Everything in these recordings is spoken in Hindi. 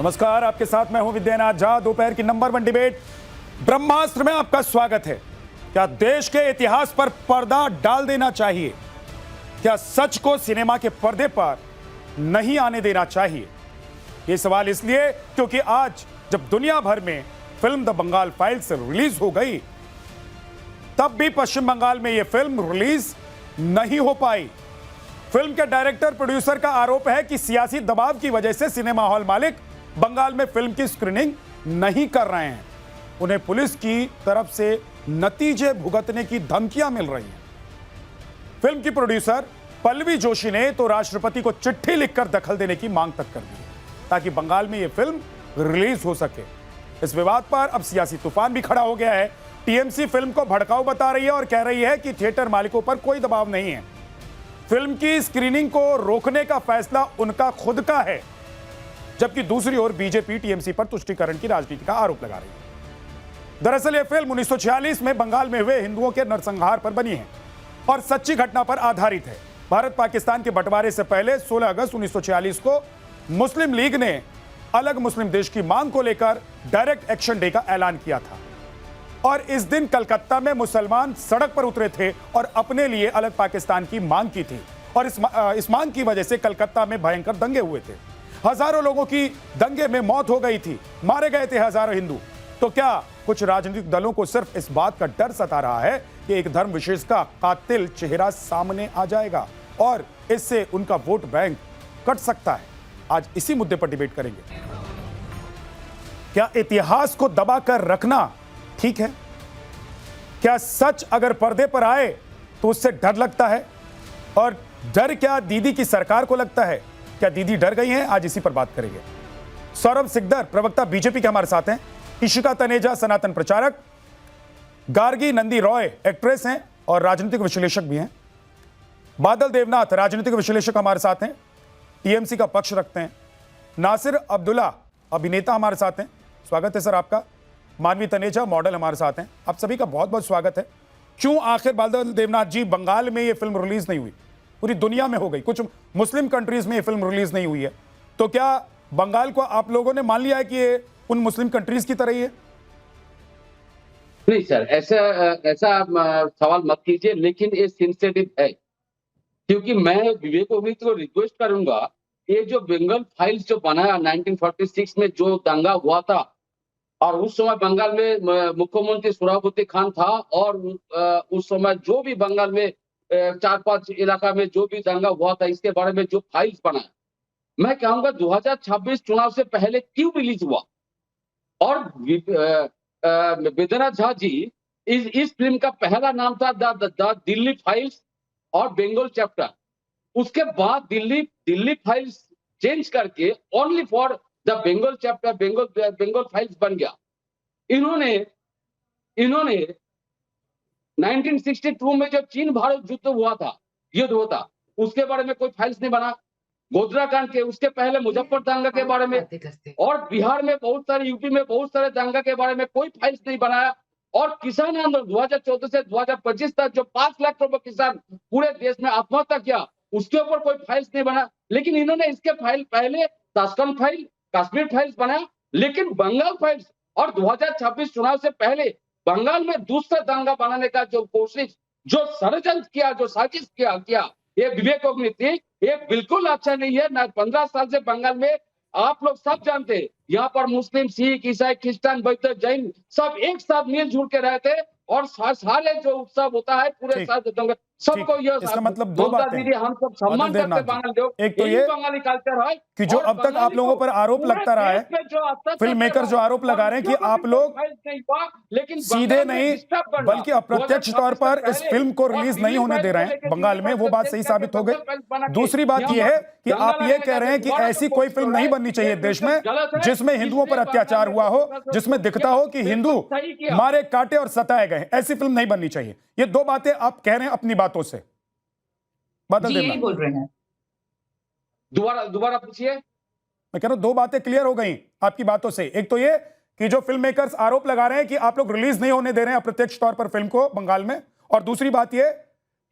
नमस्कार, आपके साथ मैं हूं विद्यानाथ झा। दोपहर की नंबर 1 डिबेट ब्रह्मास्त्र में आपका स्वागत है। क्या देश के इतिहास पर पर्दा डाल देना चाहिए? क्या सच को सिनेमा के पर्दे पर नहीं आने देना चाहिए? यह सवाल इसलिए क्योंकि आज जब दुनिया भर में film the Bengal files release हो गई, तब भी पश्चिम बंगाल में यह फिल्म रिलीज नहीं हो पाई। फिल्म के डायरेक्टर प्रोड्यूसर का आरोप है कि सियासी दबाव की वजह से सिनेमा हॉल मालिक बंगाल में फिल्म की स्क्रीनिंग नहीं कर रहे हैं। उन्हें पुलिस की तरफ से नतीजे भुगतने की धमकियां मिल रही हैं। फिल्म की प्रोड्यूसर पल्लवी जोशी ने तो राष्ट्रपति को चिट्ठी लिखकर दखल देने की मांग तक कर दी है ताकि बंगाल में यह फिल्म रिलीज हो सके। इस विवाद पर अब सियासी तूफान भी खड़ा हो गया है। टीएमसी फिल्म को भड़काऊ बता रही है और कह रही है कि थिएटर मालिकों पर कोई दबाव नहीं है। फिल्म की स्क्रीनिंग को रोकने का फैसला उनका खुद का है, जबकि दूसरी ओर बीजेपी टीएमसी पर तुष्टीकरण की राजनीति का आरोप लगा रही है। दरअसल यह फिल्म 1946 में बंगाल में हुए हिंदुओं के नरसंहार पर बनी है और सच्ची घटना पर आधारित है। भारत पाकिस्तान के बंटवारे से पहले 16 अगस्त 1946 को मुस्लिम लीग ने अलग मुस्लिम देश की मांग को लेकर डायरेक्ट एक्शन डे का ऐलान किया था और इस दिन कलकत्ता में मुसलमान सड़क पर उतरे थे और अपने लिए अलग पाकिस्तान की मांग की थी और इस मांग की वजह से कलकत्ता में भयंकर दंगे हुए थे। हजारों लोगों की दंगे में मौत हो गई थी, मारे गए थे हजारों हिंदू। तो क्या कुछ राजनीतिक दलों को सिर्फ इस बात का डर सता रहा है कि एक धर्म विशेष का कातिल चेहरा सामने आ जाएगा और इससे उनका वोट बैंक कट सकता है? आज इसी मुद्दे पर डिबेट करेंगे। क्या इतिहास को दबाकर रखना ठीक है? क्या सच अगर पर्दे पर आए तो उससे डर लगता है? और डर क्या दीदी की सरकार को लगता है? क्या दीदी डर गई हैं? आज इसी पर बात करेंगे। सौरभ सिकदर प्रवक्ता बीजेपी के हमारे साथ हैं, इशिका तनेजा सनातन प्रचारक, गार्गी नंदी रॉय एक्ट्रेस हैं और राजनीतिक विश्लेषक भी हैं, बादल देवनाथ राजनीतिक विश्लेषक हमारे साथ हैं, टीएमसी का पक्ष रखते हैं, नासिर अब्दुल्ला अभिनेता हमारे साथ हैं, स्वागत है सर आपका, मानवी तनेजा मॉडल हमारे साथ हैं। आप सभी का बहुत बहुत स्वागत है। क्यों आखिर बादल देवनाथ जी बंगाल में ये फिल्म रिलीज नहीं हुई? पूरी दुनिया में हो गई, कुछ मुस्लिम कंट्रीज में ये फिल्म रिलीज नहीं हुई है, तो क्या बंगाल को आप लोगों ने मान लिया है कि ये उन मुस्लिम कंट्रीज की तरह ही है? नहीं सर, ऐसा सवाल मत कीजिए, लेकिन ये सेंसिटिव है क्योंकि मैं विवेक ओबेरॉय को रिक्वेस्ट करूंगा, ये जो बंगाल फाइल्स जो बनाया 1946 में जो दंगा हुआ था और उस समय बंगाल में मुख्यमंत्री सोहराबुद्दीन खान था और उस समय जो भी बंगाल में 4-5 इलाका में जो भी दंगा हुआ था, इसके बारे में जो फाइल्स बनाया, मैं कहूंगा 2026 चुनाव से पहले क्यों रिलीज हुआ? और विद्यानाथ झा जी, इस फिल्म का पहला नाम था द दिल्ली फाइल्स और बंगाल चैप्टर। उसके बाद दिल्ली फाइल्स चेंज करके only for the Bengal chapter Bengal files बन गया। इन्होंने 1962 में जब चीन भारत युद्ध हुआ था, उसके बारे में कोई फाइल्स नहीं बना। गोधरा कांड के उसके पहले मुजफ्फर दंगा के बारे में और बिहार में बहुत सारे, यूपी में बहुत सारे दंगा के बारे में कोई फाइल्स नहीं बनाया। और किसान आंदोलन 2014 से 2025 तक जो 5 लाख रुपए किसान पूरे देश में आत्महत्या किया, उसके ऊपर कोई फाइल्स नहीं बना। लेकिन इन्होंने इसके फाइल पहले ताशकंद फाइल, कश्मीर फाइल्स बनाया, लेकिन बंगाल फाइल्स और 2026 चुनाव से पहले बंगाल में दूसरा दंगा बनाने का जो कोशिश, जो षड्यंत्र किया, जो साजिश किया, ये विवेक ओबेरॉय थी, ये बिल्कुल अच्छा नहीं है ना। 15 साल से बंगाल में आप लोग सब जानते हैं, यहाँ पर मुस्लिम, सिख, ईसाई, क्रिश्चियन, बौद्ध, जैन सब एक साथ मिलजुल के रहते और सारे जो उत्सव होता है पूरे साथ सबको यह इसका मतलब दो बातें दीदी हम सब सम्मान करते बंगाल। एक तो ये बंगाली कल्चर है कि जो अब तक आप लोगों पर आरोप लगता रहा है, फिल्म मेकर जो आरोप लगा रहे हैं कि आप लोग लेकिन सीधे नहीं बल्कि अप्रत्यक्ष तौर पर इस फिल्म को रिलीज नहीं होने दे रहे हैं बंगाल में, वो बात सही साबित हो गई। दूसरी बात यह है कि आप ये कह रहे हैं कि ऐसी कोई फिल्म नहीं बननी चाहिए देश में जिसमें हिंदुओं पर अत्याचार हुआ हो, जिसमें दिखता हो कि हिंदू मारे, काटे और सताए गए। ऐसी फिल्म नहीं बननी चाहिए। ये दो बातें आप कह रहे हैं अपनी बातों से। बादल देवनाथ बोल रहे हैं, दोबारा पूछिए। मैं कह रहा हूं दो बातें क्लियर हो गई आपकी बातों से। एक तो ये कि जो फिल्म मेकर्स आरोप लगा रहे हैं कि आप लोग रिलीज नहीं होने दे रहे हैं अप्रत्यक्ष तौर पर फिल्म को बंगाल में, और दूसरी बात ये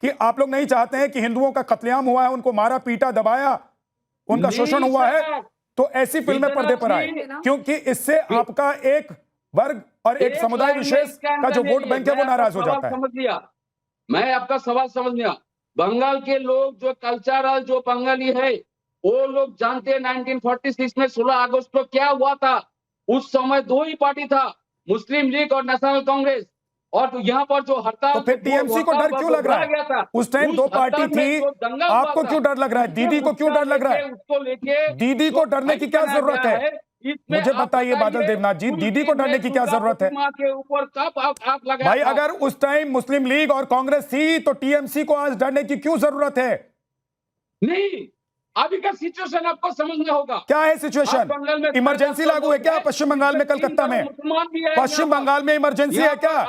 कि आप लोग नहीं चाहते हैं कि हिंदुओं का कत्लेआम हुआ है, उनको मारा पीटा दबाया, उनका शोषण हुआ है, तो ऐसी फिल्में इतना पर्दे पर आए, चीज- क्योंकि इससे आपका एक वर्ग और एक समुदाय लाइन में विशेष इसके का अंदर जो नहीं वोट है। बैंक है वो मैं आपका नाराज हो सवाल जाता है। समझ लिया, मैं आपका सवाल समझ लिया। बंगाल के लोग जो कल्चरल जो बंगाली है वो लोग जानते हैं 1946 में 16 अगस्त को क्या हुआ था। उस समय दो ही पार्टी था, मुस्लिम लीग और नेशनल कांग्रेस। और यहाँ पर जो हड़ताल तो फिर टीएमसी को डर क्यों लग रहा गया था, है? उस टाइम दो पार्टी हड़ताल में थी, जो दंगा हुआ आपको था, क्यों डर लग रहा है? उसके दीदी को क्यों मुद्दा डर लग रहा लेके, है? उसको लेके दीदी को जो डरने की फाइट क्या बनाया जरूरत गया है? इसमें मुझे आप बताइए बादल बताइए, देवनाथ जी, उस दीदी को दिन में डरने की क्या दुर्गा जरूरत है? प्रतिमा के ऊपर कब आग लगाया भाई था? अगर उस टाइम मुस्लिम लीग और कांग्रेस थी तो टीएमसी को आज डरने की क्यों जरूरत है? नहीं, अभी का सिचुएशन आपको समझना होगा। क्या है आज सिचुएशन? बंगाल में इमरजेंसी लागू है क्या पश्चिम बंगाल में, कलकत्ता में? मुसलमान भी है, पश्चिम बंगाल में इमरजेंसी है क्या?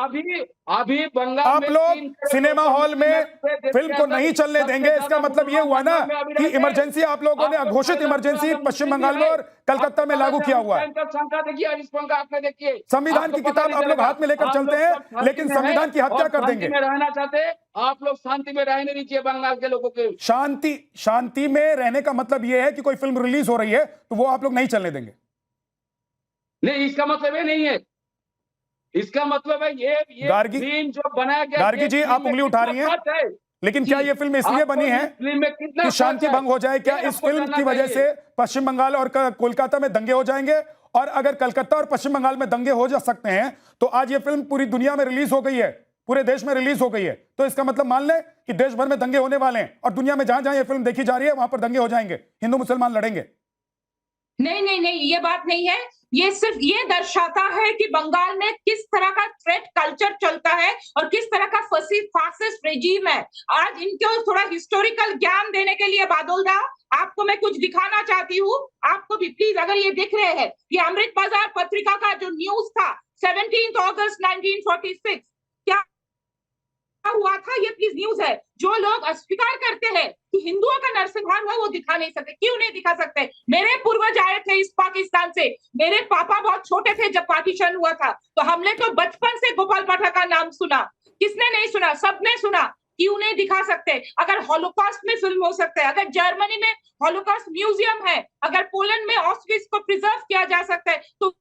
अभी बंगाल आप में लोग सिनेमा हॉल में फिल्म को नहीं चलने देंगे, इसका मतलब ये हुआ ना कि इमरजेंसी आप लोगों ने घोषित इमरजेंसी पश्चिम बंगाल में और कलकत्ता में लागू किया हुआ है। शंका देखिए, हरीश पंखा आपने देखिए, संविधान की किताब आप लोग हाथ में लेकर चलते हैं, लेकिन संविधान की हत्या कर देंगे। में रहना चाहते हैं आप लोग, शांति में रहने दीजिए बंगाल के लोगों के। शांति में रहने का मतलब यह है कि कोई फिल्म रिलीज हो रही है तो वो आप लोग नहीं चलने देंगे। नहीं, इसका मतलब ये नहीं है, इसका मतलब है ये फिल्म जो बनाया गया। गार्गी जी, आप उंगली उठा रही हैं, लेकिन क्या ये फिल्म इसलिए बनी है कि शांति भंग हो जाए? क्या इस फिल्म की वजह से पश्चिम बंगाल और कोलकाता में दंगे हो जाएंगे? और अगर कलकत्ता और पश्चिम बंगाल में दंगे हो जा सकते हैं तो आज ये फिल्म पूरी दुनिया में रिलीज हो गई है, पूरे देश में रिलीज हो गई है, तो इसका मतलब मान लें कि देश भर में दंगे होने वाले हैं और दुनिया में जहां जहां ये फिल्म देखी जा रही है वहां पर दंगे हो जाएंगे, हिंदू मुसलमान लड़ेंगे। नहीं नहीं नहीं, ये बात नहीं है। ये सिर्फ ये दर्शाता है कि बंगाल में किस तरह का थ्रेट कल्चर चलता है और किस तरह का फासिस्ट रेजीम है। आज इनको थोड़ा हिस्टोरिकल ज्ञान देने के लिए बादल दा, आपको मैं कुछ दिखाना चाहती हूँ। आपको भी प्लीज, अगर ये दिख रहे हैं, ये अमृत बाजार पत्रिका का जो न्यूज था 17 अगस्त 1946, क्या हुआ था, ये प्लीज न्यूज है। जो लोग अस्वीकार करते हैं कि हिंदुओं का नरसंहार हुआ, वो दिखा नहीं सकते। क्यों नहीं दिखा सकते? मेरे पूर्वज आए थे इस पाकिस्तान से, मेरे पापा बहुत छोटे थे जब पार्टीशन हुआ था, तो हमने तो बचपन से गोपाल पाठक का नाम सुना। किसने नहीं सुना? सबने सुना। क्यों नहीं दिखा सकते? अगर हॉलोकॉस्ट में फिल्म हो सकता है, अगर जर्मनी में हॉलोकॉस्ट म्यूजियम है, अगर पोलैंड में ऑस्ट्रिच को प्रिजर्व किया जा सकता है, तो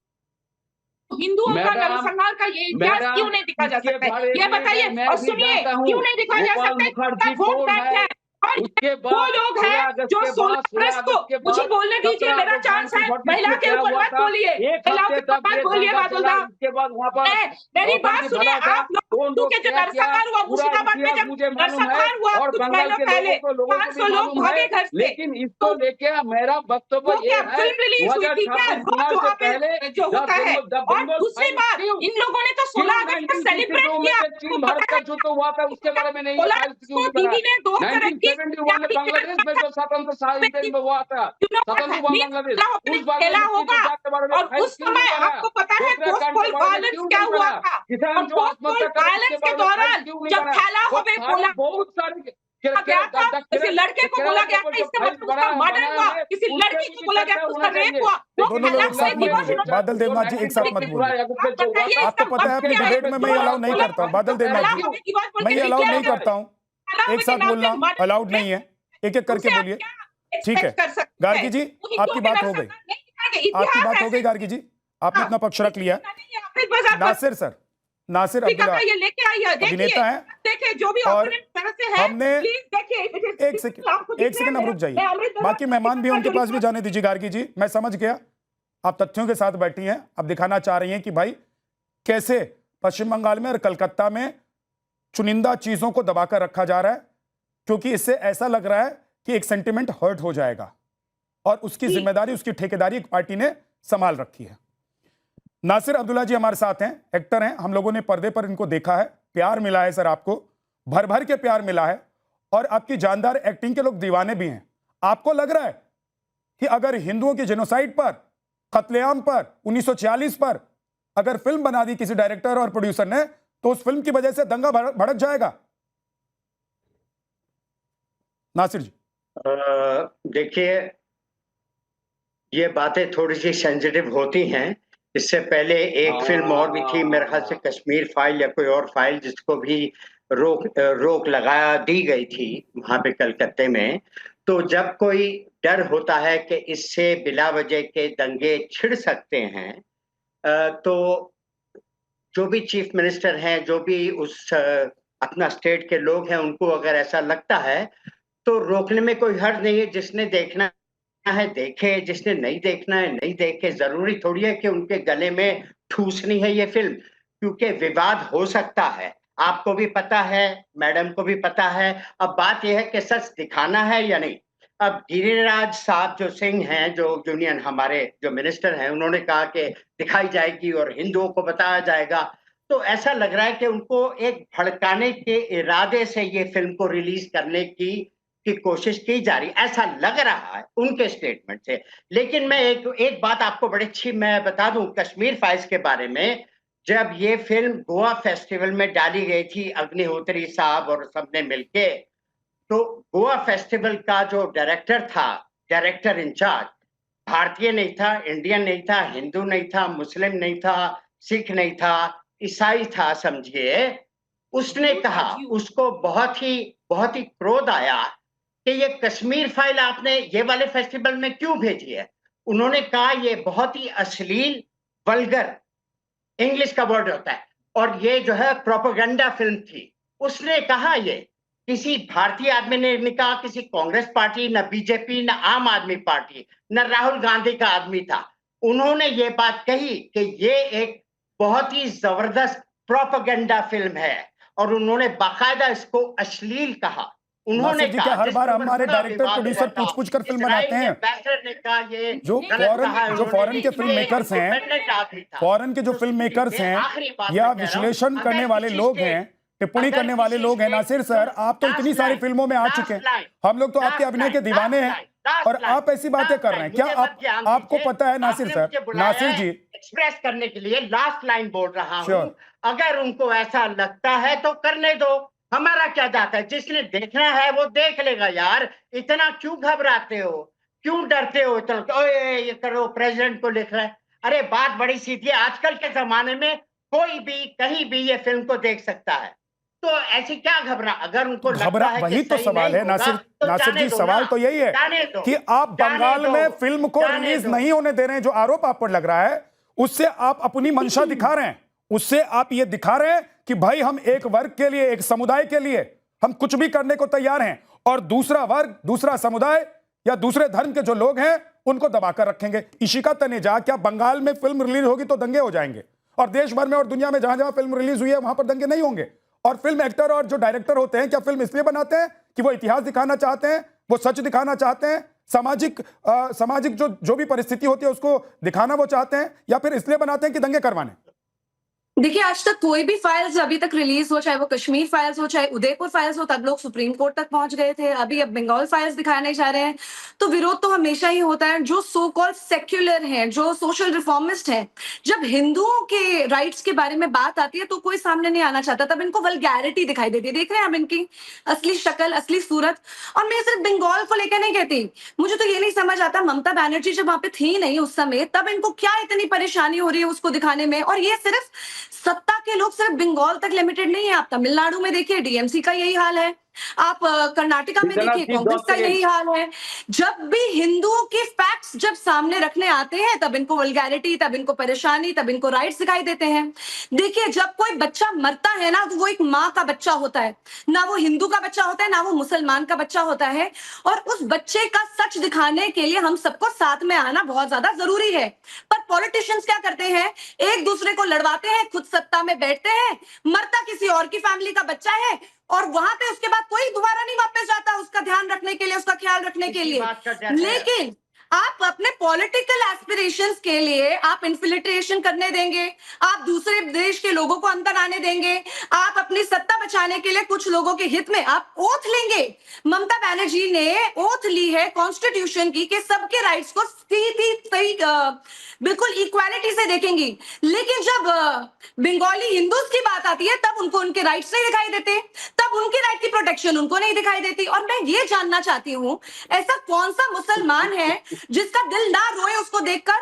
हिंदुओं का नरसंहार का ये इतिहास क्यों नहीं दिखा जा सकता है? ये बताइए और सुनिए, क्यों नहीं दिखा जा सकता है? वोट बैंक है और वो लोग हैं जो 16 अगस्त को, मुझे बोलने दीजिए, मेरा चांस है। महिला के ऊपर मत बोलिए, महिलाओं के ऊपर मत बोलिए बादल दा। मेरी बात सुनिए, आप लोग के जो नरसंहार हुआ मुर्शिदाबाद में, जब नरसंहार हुआ कुछ महीनों पहले 500 लोग भागे घर से, लेकिन इसको लेके मेरा वक्तव्य ये है, फिल्म रिलीज हुई थी क्या? रोज वहाँ पे जो होता है। और दूसरी बात, इन लोगों ने तो 16 अगस्त को सेलिब्रेट किया। चीन भारत का युद्ध हुआ था उसके बारे में नहीं, दीदी ने 2021 में बांग्लादेश में जो स्वतंत्र हुआ था, स्वतंत्र हुआ बांग्लादेश, उस होगा। और उस समय आपको पता है पोस्टपोल वायलेंस क्या हुआ था? और पोस्टपोल वायलेंस के दौरान जब फैला हो गए बोला बहुत सारी गया था, किसी लड़के को बोला गया था इसके मतलब उसका मर्डर हुआ, किसी लड़की को बोला गया उसका रेप हुआ। दोनों लोग एक साथ मत बोलिए, बादल देवनाथ जी एक साथ मत बोलिए। आपको पता है अपनी डिबेट में मैं अलाउ नहीं करता हूँ, बादल देवनाथ जी मैं अलाउ नहीं करता हूँ, एक साथ बोलना अलाउड नहीं है, एक एक करके बोलिए। ठीक है गार्गी जी, आपकी बात हो गई, आपकी बात हो गई गार्गी जी, आपने अपना पक्ष रख लिया। नासिर सर, नासिर अब्दुल्ला अभिनेता है, देखिए जो भी और तरह से है, हमने एक सेकंड अब रुक जाइए, बाकी मेहमान भी उनके पास भी जाने दीजिए। गार्गी जी मैं समझ गया, आप तथ्यों के साथ बैठी हैं, आप दिखाना चाह रही हैं कि भाई कैसे पश्चिम बंगाल में और कलकत्ता में चुनिंदा चीजों को दबाकर रखा जा रहा है, क्योंकि इससे ऐसा लग रहा है कि एक सेंटिमेंट हर्ट हो जाएगा और उसकी जिम्मेदारी, उसकी ठेकेदारी एक पार्टी ने संभाल रखी है। नासिर अब्दुल्ला जी हमारे साथ हैं, एक्टर हैं, हम लोगों ने पर्दे पर इनको देखा है, प्यार मिला है सर, आपको भर भर के प्यार मिला है और आपकी जानदार एक्टिंग के लोग दीवाने भी हैं। आपको लग रहा है कि अगर हिंदुओं के जेनोसाइड पर, कत्लेआम पर, 1946 पर अगर फिल्म बना दी किसी डायरेक्टर और प्रोड्यूसर ने, तो उस फिल्म की वजह से दंगा भड़क जाएगा? नासिर जी देखिए, ये बातें थोड़ी सी सेंसिटिव होती हैं। इससे पहले एक फिल्म और भी थी, मेरे ख्याल से कश्मीर फाइल या कोई और फाइल, जिसको भी रोक लगा दी गई थी वहां पे कलकत्ते में। तो जब कोई डर होता है कि इससे बिला वजह के दंगे छिड़ सकते हैं, तो जो भी चीफ मिनिस्टर हैं, जो भी उस अपना स्टेट के लोग हैं, उनको अगर ऐसा लगता है तो रोकने में कोई हर्ज नहीं है। जिसने देखना है देखे, जिसने नहीं देखना है नहीं देखे। जरूरी थोड़ी है कि उनके गले में ठूसनी है ये फिल्म, क्योंकि विवाद हो सकता है। आपको भी पता है, मैडम को भी पता है। अब बात यह है कि सच दिखाना है या नहीं। अब गिरिराज साहब जो सिंह हैं, जो यूनियन हमारे जो मिनिस्टर हैं, उन्होंने कहा कि दिखाई जाएगी और हिंदुओं को बताया जाएगा। तो ऐसा लग रहा है कि उनको एक भड़काने के इरादे से ये फिल्म को रिलीज करने की कोशिश की जा रही, ऐसा लग रहा है उनके स्टेटमेंट से। लेकिन मैं एक बात आपको बड़ी अच्छी मैं बता दूं कश्मीर फाइल्स के बारे में। जब ये फिल्म गोवा फेस्टिवल में डाली गई थी, अग्निहोत्री साहब और सबने मिलके, तो गोवा फेस्टिवल का जो डायरेक्टर था, डायरेक्टर इंचार्ज, भारतीय नहीं था, इंडियन नहीं था, हिंदू नहीं था, मुस्लिम नहीं था, सिख नहीं था, ईसाई था, समझिए। उसने कहा, उसको बहुत ही क्रोध आया कि ये कश्मीर फाइल आपने ये वाले फेस्टिवल में क्यों भेजी है। उन्होंने कहा ये बहुत ही अश्लील, वल्गर, इंग्लिश का वर्ड होता है, और ये जो है प्रोपेगेंडा फिल्म थी। उसने कहा ये किसी भारतीय आदमी ने नहीं कहा, किसी कांग्रेस पार्टी, न बीजेपी, न आम आदमी पार्टी, न राहुल गांधी का आदमी था। उन्होंने ये बात कही कि ये एक बहुत ही जबरदस्त प्रोपेगेंडा फिल्म है, और उन्होंने बाकायदा इसको अश्लील कहा। उन्होंने जी क्या हर बार हमारे डायरेक्टर प्रोड्यूसर पूछ कर फिल्म बनाते हैं? ने कहा ये जो फॉरेन के फिल्म मेकर्स हैं, फॉरेन के जो फिल्म मेकर्स हैं या विश्लेषण करने वाले लोग हैं, टिप्पणी करने वाले लोग हैं, नासिर सर आप तो इतनी सारी फिल्मों में आ चुके हैं, हम लोग तो आपके अभिनय के दीवाने हैं, और आप ऐसी बातें कर रहे हैं। क्या आपको पता है नासिर सर, नासिर जी, एक्सप्रेस करने के लिए लास्ट लाइन बोल रहा हूं, अगर उनको ऐसा लगता है तो करने दो, हमारा क्या जाता है। जिसने देखना है वो देख लेगा यार। इतना क्यों घबराते हो, क्यों डरते हो इतना? ओए ये करो, प्रेसिडेंट को लिख रहा है। अरे बात बड़ी सीधी है, आजकल के जमाने में कोई भी कहीं भी ये फिल्म को देख सकता है, तो ऐसी क्या घबरा। अगर उनको घबरा, वही तो सवाल है नासिर जी, सवाल तो यही है कि आप बंगाल में फिल्म को रिलीज नहीं होने दे रहे हैं। जो आरोप आप पर लग रहा है उससे आप अपनी मंशा दिखा रहे हैं, उससे आप ये दिखा रहे हैं कि भाई हम एक वर्ग के लिए, एक समुदाय के लिए हम कुछ भी करने को तैयार हैं, और दूसरा वर्ग, दूसरा समुदाय या दूसरे धर्म के जो लोग हैं उनको दबाकर रखेंगे। इशिका तनेजा, क्या बंगाल में फिल्म रिलीज होगी तो दंगे हो जाएंगे, और देश भर में और दुनिया में जहां जहां फिल्म रिलीज हुई है वहां पर दंगे नहीं होंगे? और फिल्म एक्टर और जो डायरेक्टर होते हैं, क्या फिल्म इसलिए बनाते हैं कि वो इतिहास दिखाना चाहते हैं, वो सच दिखाना चाहते हैं, सामाजिक जो भी परिस्थिति होती है उसको दिखाना वो चाहते हैं, या फिर इसलिए बनाते हैं कि दंगे करवाने? देखिए, आज तक कोई भी फाइल्स अभी तक रिलीज हो, चाहे वो कश्मीर फाइल्स हो, चाहे उदयपुर फाइल्स हो, तब लोग सुप्रीम कोर्ट तक पहुंच गए थे। अभी अब बंगाल फाइल्स दिखाने जा रहे हैं, तो विरोध तो हमेशा ही होता है। जो सो कॉल्ड सेक्युलर हैं, जो सोशल रिफॉर्मिस्ट हैं, जब हिंदुओं के राइट्स के बारे में बात आती है तो कोई सामने नहीं आना चाहता, तब इनको वल्गैरिटी दिखाई देती है। देख रहे हैं अब इनकी असली शक्ल, असली सूरत। और मैं सिर्फ बंगाल को लेकर नहीं कहती, मुझे तो ये नहीं समझ आता, ममता बनर्जी जब वहां पे थी नहीं उस समय, तब इनको क्या इतनी परेशानी हो रही है उसको दिखाने में। और ये सिर्फ सत्ता के लोग सिर्फ बंगाल तक लिमिटेड नहीं है। आप तमिलनाडु में देखिए, डीएमसी का यही हाल है। आप कर्नाटका में देखिए, कांग्रेस का यही हाल है। जब भी हिंदुओं के फैक्ट्स जब सामने रखने आते हैं, तब इनको वल्गैरिटी, तब इनको परेशानी, तब इनको राइट्स दिखाई देते हैं। देखिए, जब कोई बच्चा मरता है ना, तो वो एक माँ का बच्चा होता है, ना वो हिंदू का बच्चा होता है, ना वो मुसलमान का बच्चा होता है। और उस बच्चे का सच दिखाने के लिए हम सबको साथ में आना बहुत ज्यादा जरूरी है। पर पॉलिटिशियंस क्या करते हैं, एक दूसरे को लड़वाते हैं, खुद सत्ता में बैठते हैं, मरता किसी और की फैमिली का बच्चा है, और वहां पे उसके बाद कोई दोबारा नहीं वापस जाता उसका ध्यान रखने के लिए, उसका ख्याल रखने के लिए। लेकिन आप अपने पॉलिटिकल एस्पिरेशंस के लिए आप इन्फिल्ट्रेशन करने देंगे, आप दूसरे देश के लोगों को अंदर आने देंगे, आप अपनी सत्ता बचाने के लिए कुछ लोगों के हित में आप ओथ लेंगे। ममता बनर्जी ने ओथ ली है कॉन्स्टिट्यूशन की कि सबके राइट्स को सही बिल्कुल इक्वालिटी से देखेंगी। लेकिन जब बंगाली हिंदूज की बात आती है, तब उनको उनके राइट्स नहीं दिखाई देते, तब उनके राइट की प्रोटेक्शन उनको नहीं दिखाई देती। और मैं ये जानना चाहती हूँ, ऐसा कौन सा मुसलमान है जिसका दिल ना रोए उसको देखकर?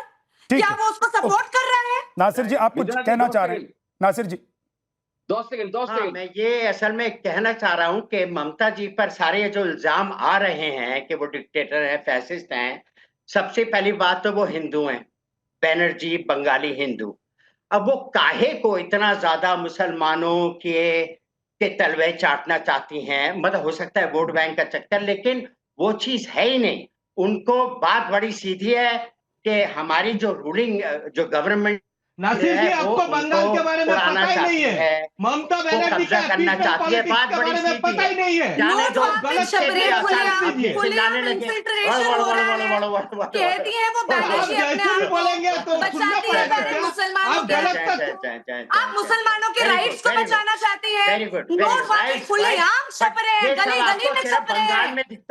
क्या वो उसको सपोर्ट कर रहा है? नासिर जी, आप कुछ कहना चाह रहे हैं? नासिर जी, हाँ, मैं ये असल में कहना चाह रहा हूँ कि ममता जी पर सारे जो इल्जाम आ रहे हैं कि वो डिक्टेटर है, फैसिस्ट हैं, सबसे पहली बात तो वो हिंदू हैं, बैनर्जी बंगाली हिंदू। अब वो काहे को इतना ज्यादा मुसलमानों के तलवे चाटना चाहती हैं, मतलब हो सकता है वोट बैंक का चक्कर, लेकिन वो चीज है ही नहीं। उनको बात बड़ी सीधी है कि हमारी जो रूलिंग जो गवर्नमेंट नासिर जी, आपको बंगाल के बारे में पता ही नहीं है, ममता बनर्जी का करना चाहती है, बात के बड़ी बारे में पता ही नहीं है। जाने दो, गलत कहती है वो बैनर्जी अपने आप को बोलेंगे तो बचाती है मुसलमानों के, आप मुसलमानों के राइट्स को बचाना चाहती है। नोट वापस खुलेआम छप रहे हैं, गली गली में छप रहे हैं।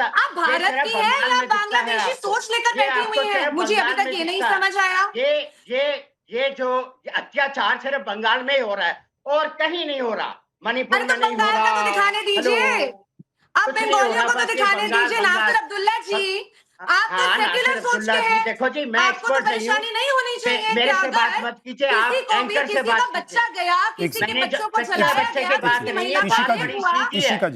आप भारत की है या बांग्लादेशी सोच लेकर बैठी हुई है? मुझे अभी तक ये नहीं समझ आया। ये जो अत्याचार सिर्फ बंगाल में ही हो रहा है और कहीं नहीं हो रहा, मणिपुर में नहीं हो रहा। बंगाल का तो दिखाने दीजिए, आप बंगालियों को तो दिखाने दीजिए। नासिर अब्दुल्ला जी, आप तो सेक्युलर सोच के हैं, देखो जी, मैं आपको तो परेशानी नहीं होनी चाहिए। मेरे से बात मत कीजिए, आप एंकर से बात कीजिए। बच्चा गया, किसी के बच्चों को चलाया गया, किसी महिला इशिका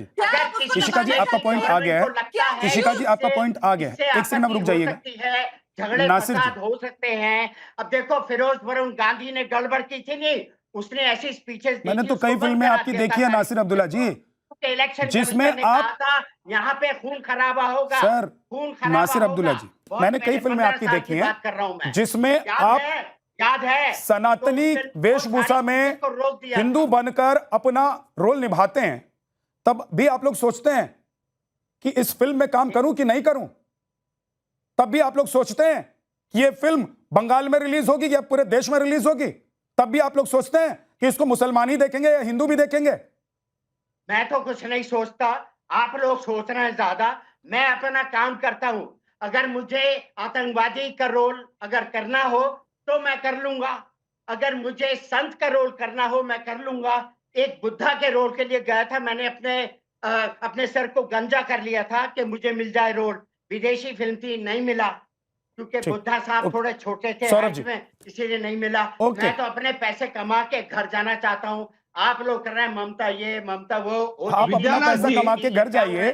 जी, आपका पॉइंट आ गया है। इशिका जी, आपका पॉइंट आ गया है। एक सेकंड रुक जाइएगा। झगड़े फसाद हो सकते हैं। अब देखो, फिरोज वरुण गांधी ने गड़बड़ की थी नहीं, उसने ऐसी स्पीचेस दी। मैंने तो कई फिल्में आपकी देखी है नासिर अब्दुल्ला जी, जिसमें आप यहाँ पे खून खराबा होगा। सर, खून नासिर अब्दुल्ला जी, मैंने कई फिल्में आपकी देखी हैं जिसमें आप याद है सनातनी वेशभूषा में हिंदू बनकर अपना रोल निभाते हैं, तब भी आप लोग सोचते हैं कि इस फिल्म में काम करूं कि नहीं करूं। तब भी आप लोग सोचते हैं कि ये फिल्म बंगाल में रिलीज होगी या पूरे देश में रिलीज होगी। तब भी आप लोग सोचते हैं कि इसको मुसलमान ही देखेंगे या हिंदू भी देखेंगे। मैं तो कुछ नहीं सोचता, आप लोग सोच रहे हैं ज्यादा। मैं अपना काम करता हूं। अगर मुझे आतंकवादी का रोल अगर करना हो तो मैं कर लूंगा, अगर मुझे संत का रोल करना हो मैं कर लूंगा। एक बुद्धा के रोल के लिए गया था, मैंने अपने सर को गंजा कर लिया था कि मुझे मिल जाए रोल। विदेशी फिल्म थी, नहीं मिला, क्योंकि बुद्धा साहब थोड़े छोटे थे में, इसीलिए नहीं मिला। मैं तो अपने पैसे कमा के घर जाना चाहता हूँ। आप लोग कर रहे हैं ममता ये ममता वो। आप अपना पैसा कमा के घर जाइए,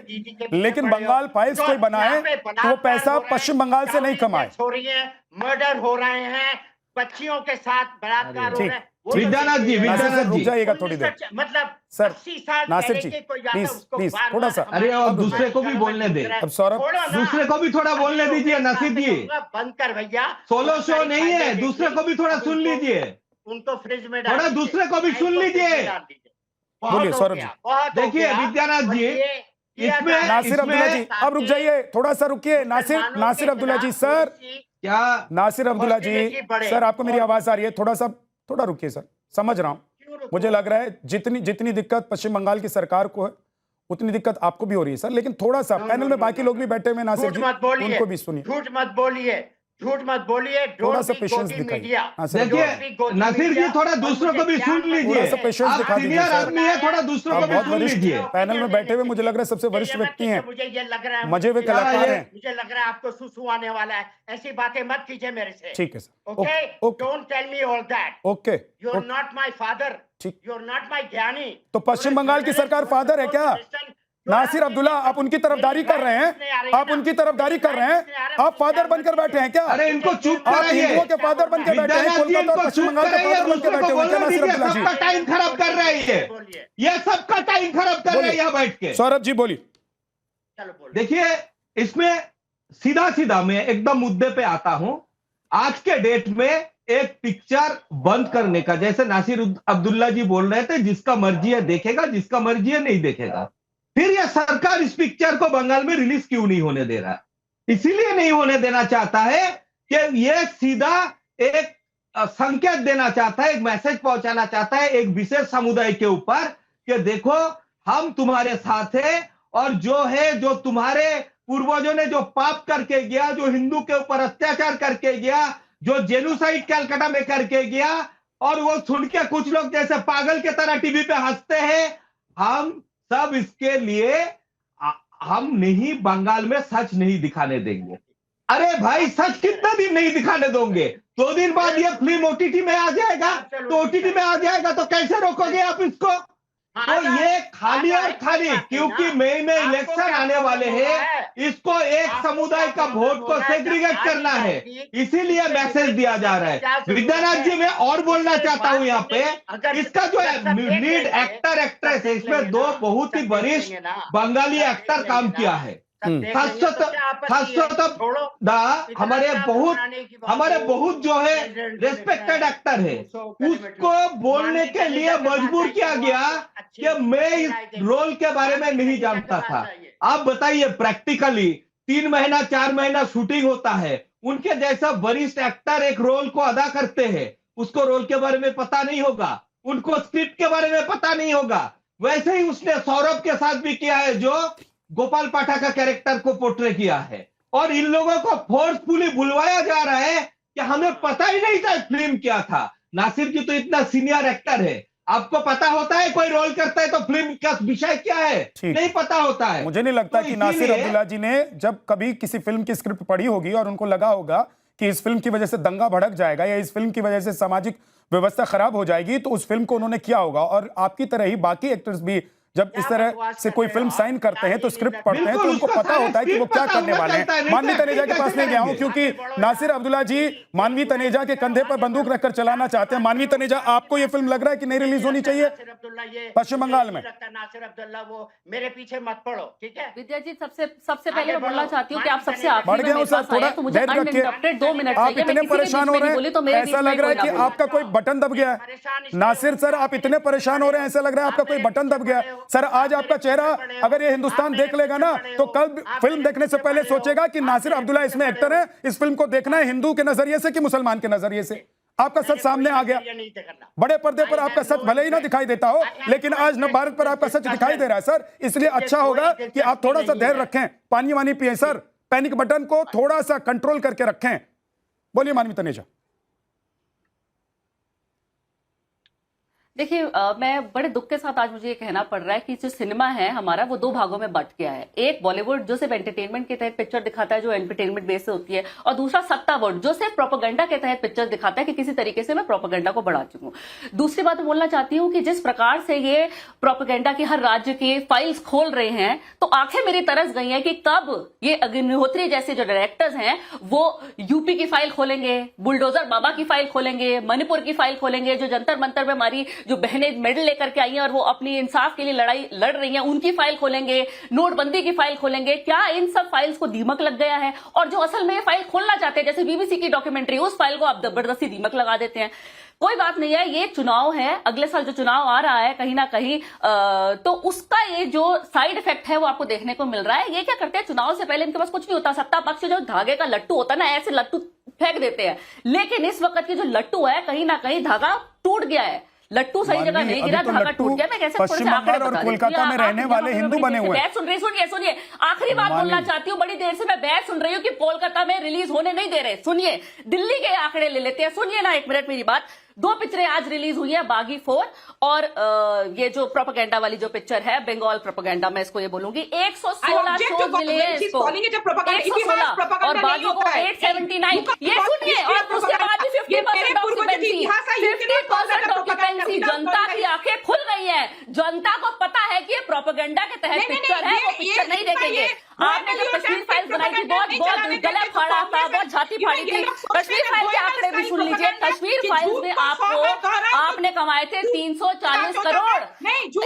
लेकिन बंगाल फाइल्स कोई बनाए तो वो पैसा पश्चिम बंगाल से नहीं कमाए। हो रही है, मर्डर हो रहे हैं, बच्चियों के साथ बलात्कार हो रहे हैं। विद्यानाथ जी, रुक जाइएगा थोड़ी देर। मतलब सर, नासिर जी, प्लीज थोड़ा सा। अरे और दूसरे को भी बोलने दे। अब सौरभ, दूसरे को भी थोड़ा बोलने दीजिए नासिर जी। बंद कर भैया, सोलो शो नहीं है, दूसरे को भी थोड़ा सुन लीजिए। उनको फ्रिज में थोड़ा दूसरे को भी सुन लीजिए। बोलिए सौरभ जी। देखिए विद्यानाथ जी, इसमें नासिर अब्दुल्ला जी, अब रुक जाइए, थोड़ा सा रुकिए। नासिर अब्दुल्ला जी, सर क्या नासिर अब्दुल्ला जी, सर आपको मेरी आवाज आ रही है? थोड़ा रुकिए सर, समझ रहा हूं। मुझे लग रहा है जितनी दिक्कत पश्चिम बंगाल की सरकार को है उतनी दिक्कत आपको भी हो रही है सर, लेकिन थोड़ा सा पैनल में बाकी लोग भी बैठे हुए नासिर जी, उनको भी सुनिए। झूठ मत बोलिए, थोड़ा सा पेशेंस दिखाइए। देखिए नासिर जी, थोड़ा दूसरों को भी सुन लीजिए। आप सीनियर आदमी है, थोड़ा दूसरों को भी सुन लीजिए। पैनल में बैठे हुए मुझे लग रहा है सबसे वरिष्ठ व्यक्ति हैं, मुझे ये लग रहा है, मजे हुए कलाकार हैं। मुझे लग रहा है आपको सुसु आने वाला है। ऐसी बातें मत कीजिए मेरे से। ठीक है sir, okay, don't tell me all that. Okay, you are not my father, you are not my ज्ञानी। तो पश्चिम बंगाल की सरकार फादर है क्या? नासिर अब्दुल्ला, आप उनकी तरफदारी कर रहे हैं, आप उनकी तरफदारी कर रहे हैं। आप फादर बनकर बैठे हैं क्या? अरे इनको चुप आप कराइए। हिंदुओं के फादर बनकर बैठे हैं, कोलकाता और पश्चिम बंगाल के फादर बनकर बैठे हुए हैं क्या नासिर अब्दुल्ला जी? सबका टाइम खराब कर रहे हैं ये सबका टाइम खराब कर रहे हैं यहाँ बैठ के। सौरभ जी बोलिए। देखिए, इसमें सीधा मैं एकदम मुद्दे पे आता हूं। आज के डेट में एक पिक्चर बंद करने का, जैसे नासिर अब्दुल्ला जी बोल रहे थे, जिसका मर्जी है देखेगा, जिसका मर्जी है नहीं देखेगा। फिर यह सरकार इस पिक्चर को बंगाल में रिलीज क्यों नहीं होने दे रहा? इसीलिए नहीं होने देना चाहता है कि यह सीधा एक संकेत देना चाहता है, एक मैसेज पहुंचाना चाहता है एक विशेष समुदाय के ऊपर कि देखो हम तुम्हारे साथ हैं, और जो तुम्हारे पूर्वजों ने जो पाप करके गया, जो हिंदू के ऊपर अत्याचार करके गया, जो जेनोसाइड कलकत्ता में करके गया, और वो सुन के कुछ लोग जैसे पागल के तरह टीवी पे हंसते हैं, हम सब इसके लिए हम नहीं, बंगाल में सच नहीं दिखाने देंगे। अरे भाई, सच कितना दिन नहीं दिखाने दोगे? 2 दिन बाद ये फिल्म ओटीटी में आ जाएगा, तो ओटीटी में आ जाएगा तो कैसे रोकोगे आप इसको? तो ये खाली और खाली, क्योंकि मई में इलेक्शन आने वाले हैं, इसको एक समुदाय का वोट को सेग्रीगेट करना है, इसीलिए मैसेज दिया जा रहा है। विद्यानाथ जी, मैं और बोलना चाहता हूं यहाँ पे, इसका जो लीड एक्टर एक्ट्रेस है, इसमें 2 बहुत ही वरिष्ठ बंगाली एक्टर काम किया है। हमारे बहुत जो है रेस्पेक्टेड एक्टर है, उसको बोलने के लिए मजबूर किया गया कि मैं इस रोल के बारे में नहीं जानता था। आप बताइए, प्रैक्टिकली 3 महीना 4 महीना शूटिंग होता है, उनके जैसा वरिष्ठ एक्टर एक रोल को अदा करते हैं, उसको रोल के बारे में पता नहीं होगा, उनको स्क्रिप्ट के बारे में पता नहीं होगा। वैसे ही उसने सौरभ के साथ भी किया है, जो गोपाल पाठक का कैरेक्टर को पोर्ट्रे किया है। और इन लोगों को फोर्सफुली बुलवाया जा रहा है कि हमें पता ही नहीं था फिल्म क्या था। नासिर जी तो इतना सीनियर एक्टर है, आपको पता होता है कोई रोल करता है तो फिल्म का विषय क्या है, नहीं पता होता है। मुझे नहीं लगता कि नासिर अब्दुल्ला जी ने जब कभी किसी फिल्म की स्क्रिप्ट पढ़ी होगी और उनको लगा होगा कि इस फिल्म की वजह से दंगा भड़क जाएगा या इस फिल्म की वजह से सामाजिक व्यवस्था खराब हो जाएगी, तो उस फिल्म को उन्होंने किया होगा। और आपकी तरह ही बाकी एक्टर्स भी जब इस तरह से कोई फिल्म साइन करते हैं तो स्क्रिप्ट पढ़ते हैं, तो उनको पता होता है कि वो क्या करने वाले हैं। मानवी तनेजा के पास नहीं गया हूं, क्योंकि नासिर अब्दुल्ला जी मानवी तनेजा के कंधे पर बंदूक रखकर चलाना चाहते हैं। मानवी तनेजा, आपको ये फिल्म लग रहा है कि नहीं रिलीज होनी चाहिए पश्चिम बंगाल में? नासिर अब्दुल्ला, वो मेरे पीछे मत पड़ो, ठीक है? विद्या जी, सबसे पहले मैं बोलना चाहती हूँ कि आप सबसे बढ़ गया हूं सर, थोड़ा देर रखिए। 2 मिनट आप इतने परेशान हो रहे हैं, ऐसा लग रहा है कि आपका कोई बटन दब गया है। नासिर सर, आप इतने परेशान हो रहे हैं, ऐसा लग रहा है आपका कोई बटन दब गया है। सर, आज आपका चेहरा अगर ये हिंदुस्तान देख लेगा ना, तो कल फिल्म देखने से पहले सोचेगा कि नासिर अब्दुल्ला इसमें एक्टर है, इस फिल्म को देखना है हिंदू के नजरिए से कि मुसलमान के नजरिए से। आपका सच सामने आ गया। बड़े पर्दे पर आपका सच भले ही ना दिखाई देता हो, लेकिन आज न भारत पर आपका सच दिखाई दे रहा है सर। इसलिए अच्छा होगा कि आप थोड़ा सा धैर्य रखें, पानी वानी पिए सर, पैनिक बटन को थोड़ा सा कंट्रोल करके रखें। बोलिए मानवी तनेजा। देखिए, मैं बड़े दुख के साथ आज मुझे ये कहना पड़ रहा है कि जो सिनेमा है हमारा, वो 2 भागों में बंट गया है। एक बॉलीवुड जो सिर्फ एंटरटेनमेंट के तहत पिक्चर दिखाता है, जो एंटरटेनमेंट बेस से होती है, और दूसरा सत्तावुड जो सिर्फ प्रोपेगेंडा के तहत पिक्चर दिखाता है कि किसी तरीके से मैं प्रोपेगेंडा को बढ़ा चुकी हूँ। दूसरी बात बोलना चाहती हूँ कि जिस प्रकार से ये प्रोपेगेंडा की हर राज्य की फाइल्स खोल रहे हैं, तो आंखें मेरी तरस गई हैं कि कब ये अग्निहोत्री जैसे जो डायरेक्टर्स हैं वो यूपी की फाइल खोलेंगे, बुलडोजर बाबा की फाइल खोलेंगे, मणिपुर की फाइल खोलेंगे, जो जंतर मंतर में हमारी जो बहनें मेडल लेकर के आई हैं और वो अपनी इंसाफ के लिए लड़ाई लड़ रही हैं, उनकी फाइल खोलेंगे, नोटबंदी की फाइल खोलेंगे। क्या इन सब फाइल्स को दीमक लग गया है? और जो असल में ये फाइल खोलना चाहते हैं, जैसे बीबीसी की डॉक्यूमेंट्री, उस फाइल को आप जबरदस्ती दीमक लगा देते हैं। कोई बात नहीं है, ये चुनाव है, अगले साल जो चुनाव आ रहा है कहीं ना कहीं तो उसका ये जो साइड इफेक्ट है वो आपको देखने को मिल रहा है। ये क्या करते हैं, चुनाव से पहले इनके पास कुछ नहीं होता, सत्ता पक्ष जो धागे का लट्टू होता है ना, ऐसे लट्टू फेंक देते हैं। लेकिन इस वक्त की जो लट्टू है, कहीं ना कहीं धागा टूट गया है, लट्टू सही जगह नहीं गिरा, धागा टूट गया। मैं कैसे पश्चिम बंगाल और कोलकाता में रहने वाले हिंदू बने हुए हैं। सुनिए, आखिरी बात बोलना चाहती हूँ, बड़ी देर से मैं बैठ सुन रही हूँ कि कोलकाता में रिलीज होने नहीं दे रहे। सुनिए, दिल्ली के आंकड़े ले लेते हैं, सुनिए ना 1 मिनट मेरी बात। 2 पिक्चरें आज रिलीज हुई है, बागी 4 और ये जो प्रोपेगेंडा वाली जो पिक्चर है, बंगाल प्रोपेगेंडा, मैं इसको ये बोलूंगी 116 शोज मिले हैं इसको, 116 और बागी को 879। ये सुनिए, और उसके बाद भी 50% ऑक्यूपेंसी। जनता की आंखें खुल गई है, जनता को पता है कि ये प्रोपेगेंडा के तहत पिक्चर है, वो पिक्चर नहीं देखेंगे। आपने जब कश्मीर फाइल्स बनाई थी, बहुत गला फाड़ा था, बहुत छाती फाड़ी थी। कश्मीर फाइल के आंकड़े भी सुन लीजिए। कश्मीर फाइल्स में आपने कमाए थे 340 करोड़।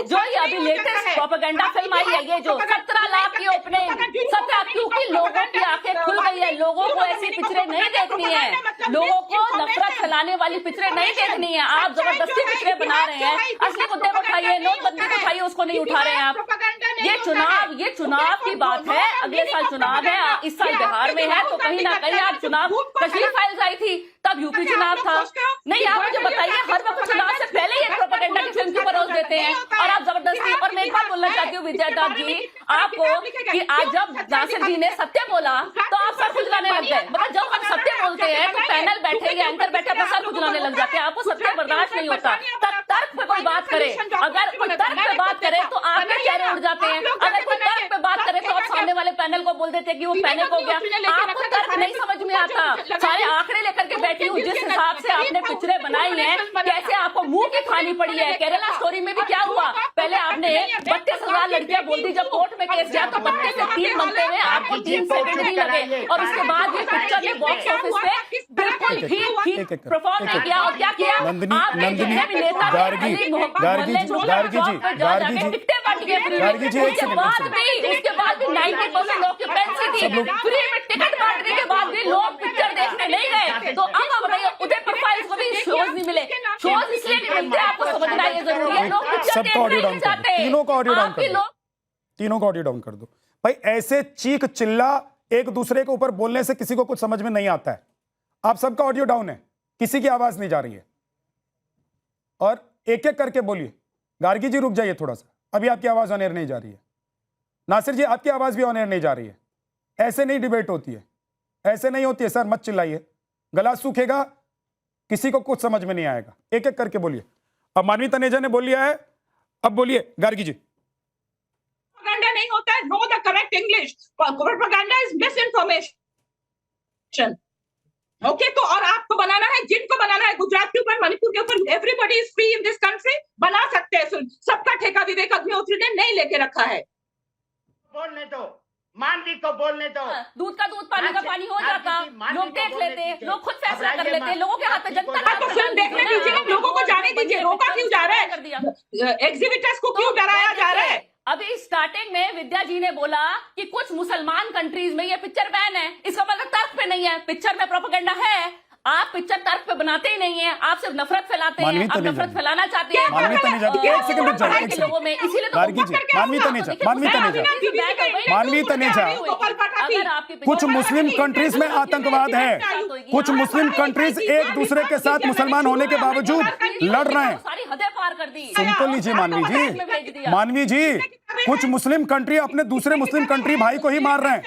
जो ये अभी लेटेस्ट प्रोपेगेंडा फिल्म आई है, ये जो 17 लाख की ओपनिंग, 17, क्योंकि लोगों की आंखें खुल गई है। लोगों को ऐसी पिक्चरें नहीं देखनी है, लोगों को नफरत फैलाने वाली पिक्चरें नहीं देखनी है। आप जबरदस्ती पिक्चरें बना रहे हैं। असली मुद्दे को उठाइए, नोटबंदी को उठाइए, उसको नहीं उठा रहे हैं आप। ये चुनाव की बात है, अगले साल चुनाव है, इस साल बिहार में है, तो कहीं ना कहीं आप चुनाव, कश्मीर फाइल्स आई थी तब यूपी चुनाव था। नहीं, आप मुझे बताइए, हर वक्त चुनाव से पहले ये प्रोपेगेंडा की फिल्म क्यों परोस देते हैं और आप जबरदस्ती। और मैं एक बात बोलना चाहती हूँ विद्यादास जी आपको, कि आज जब नासिर जी ने सत्य बोला तो आप सर खुजलाने लग गए। मतलब जब हम सत्य बोलते हैं तो पैनल बैठे या एंकर बैठे अपना सर खुजलाने लग जाते हैं, आपको सत्य बर्दाश्त नहीं होता। तर्क पे कोई बात करे, अगर कोई तर्क पे बात करे तो आपके चेहरे उड़ जाते हैं। अगर कोई तर्क पे बात करे तो आप सामने वाले पैनल को बोल देते हैं कि वो पैनिक हो गया। आपको तर्क नहीं समझ में आता, सारे आंकड़े लेकर के के बैठी हूँ, जिस हिसाब से आपने पिक्चरें बनाई हैं, कैसे आपको मुंह की खानी पड़ी है। केरला स्टोरी में भी क्या हुआ, पहले आपने 32,000 लड़कियां बोल दी, जब कोर्ट में केस गया तो 32 से 3 बनते हुए आपको 3 सेकंड नहीं लगे, और उसके बाद ये पिक्चर ने बॉक्स ऑफिस पे बिल्कुल ठीक परफॉर्म नहीं किया। और क्या किया, आपने जितने भी नेता उसके बाद भी 90% ऑक्यूपेंसी थी, फ्री में टिकट बांटने के बाद भी लोग पिक्चर देखने नहीं गए। तो अब हम रही उदयपुर फाइल्स को भी शोज नहीं मिले, शोज इसलिए नहीं मिलते, आपको समझना ये जरूरी है, लोग पिक्चर देखने नहीं चाहते। तीनों को ऑडियो डाउन कर दो, तीनों को ऑडियो डाउन कर दो भाई। ऐसे चीख चिल्ला एक दूसरे के ऊपर बोलने से किसी को कुछ समझ में नहीं आता है। आप सबका ऑडियो डाउन है, किसी की आवाज नहीं जा रही है, और एक एक करके बोलिए। गार्गी जी रुक जाइए थोड़ा सा, अभी आपकी आवाज ऑन एयर नहीं जा रही है। नासिर जी आपकी आवाज भी ऑन एयर नहीं जा रही है। ऐसे नहीं डिबेट होती है, ऐसे नहीं होती है सर, मत चिल्लाइए, गला सूखेगा, किसी को कुछ समझ में नहीं आएगा। एक एक करके बोलिए। अब मानवी तनेजा ने बोल लिया है, अब बोलिए गार्गी जी। प्रोपेगेंडा नहीं होता है, know the correct English, propaganda is misinformation. Okay, तो और आपको बनाना है, जिनको बनाना है, गुजरात के ऊपर, मणिपुर के ऊपर, everybody is free in this country, बना सकते हैं फिल्म। सबका ठेका विवेक अग्निहोत्री ने नहीं लेके रखा है। बोलने दो, मानवी को बोलने दो। दूध का दूध पानी का पानी हो जाता, लोग देख लेते, लोग खुद फैसला कर लेते, लोगों के हाथ में जनता का। तो फिल्म देखने दीजिए, लोगों को जाने दीजिए, रोका क्यों जा रहा है, एग्जिबिटर्स को क्यों डराया जा रहा है। अभी स्टार्टिंग में विद्या जी ने बोला कि कुछ मुसलमान कंट्रीज में ये पिक्चर बैन है, इसका मतलब तर्क पे नहीं है, पिक्चर में प्रोपेगेंडा है। आप पिक्चर तर्क पे बनाते ही नहीं है, आप सिर्फ नफरत फैलाते हैं, आप नफरत फैलाना चाहते हैं मानवी तनेजा एक सेकंड रुक जाइए, एक सेकंड। लोगों में, इसीलिए तो गार्गी जी, मानवी तनेजा, मानवी तनेजा, कुछ मुस्लिम कंट्रीज में आतंकवाद है, कुछ मुस्लिम कंट्रीज एक दूसरे के साथ मुसलमान होने के बावजूद लड़ रहे हैं। सारी हदें पार कर दी। सुन तो लीजिए मानवी जी, मानवी जी, कुछ मुस्लिम कंट्री अपने दूसरे मुस्लिम कंट्री भाई को ही मार रहे हैं,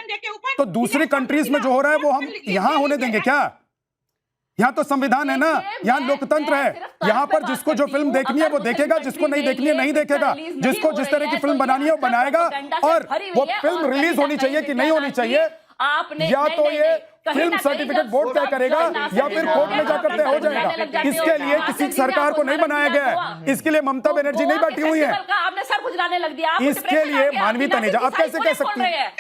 तो दूसरी कंट्रीज में जो हो रहा है वो हम यहां होने देंगे क्या? यहाँ तो संविधान है ना, यहाँ लोकतंत्र है, यहाँ पर जिसको जो फिल्म देखनी है वो देखेगा, जिसको नहीं देखनी है नहीं देखेगा, जिसको जिस तरह की फिल्म बनानी है वो बनाएगा। और वो फिल्म रिलीज होनी चाहिए कि नहीं होनी चाहिए, या तो ये फिल्म सर्टिफिकेट बोर्ड तय करेगा या फिर कोर्ट में जाकर तय हो जाएगा। इसके लिए किसी सरकार को नहीं बनाया गया है, इसके लिए ममता बनर्जी नहीं बैठी हुई है, आपने सर खुजलाने लग दिया। इसके लिए मानवी तनेजा आप कैसे कह सकती हैं?